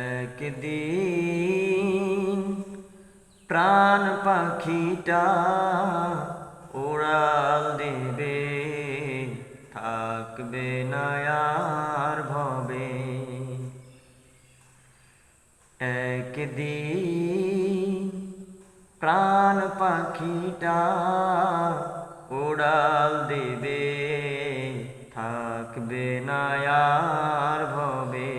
একদিন প্রাণ পাখিটা উড়াল দেবে, থাকবে না আর ভবে। একদিন প্রাণ পাখিটা উড়াল দেবে, থাকবে না আর ভবে।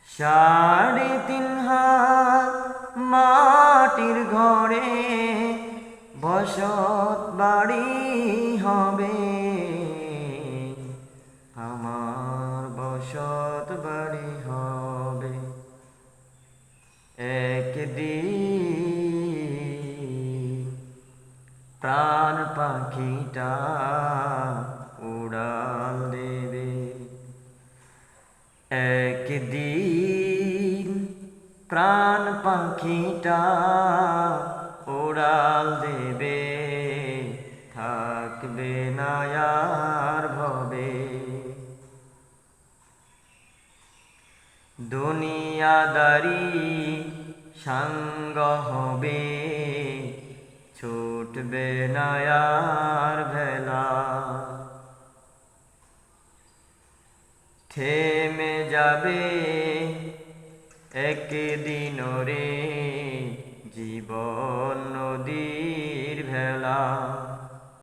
3.5 হাত মাটির ঘরে বসত বাড়ি হবে, আমার বসত বাড়ি হবে। একদিন প্রাণ পাখিটা উড়াল দেবে। একদিন প্রাণ পাখিটা উড়াল দেবে, থাকবে না আর ভবে। দুনিয়াদারি সাঙ্গ হবে, ছুটবে না আর ভেলা। থেমে যাবে একদিন রে জীবন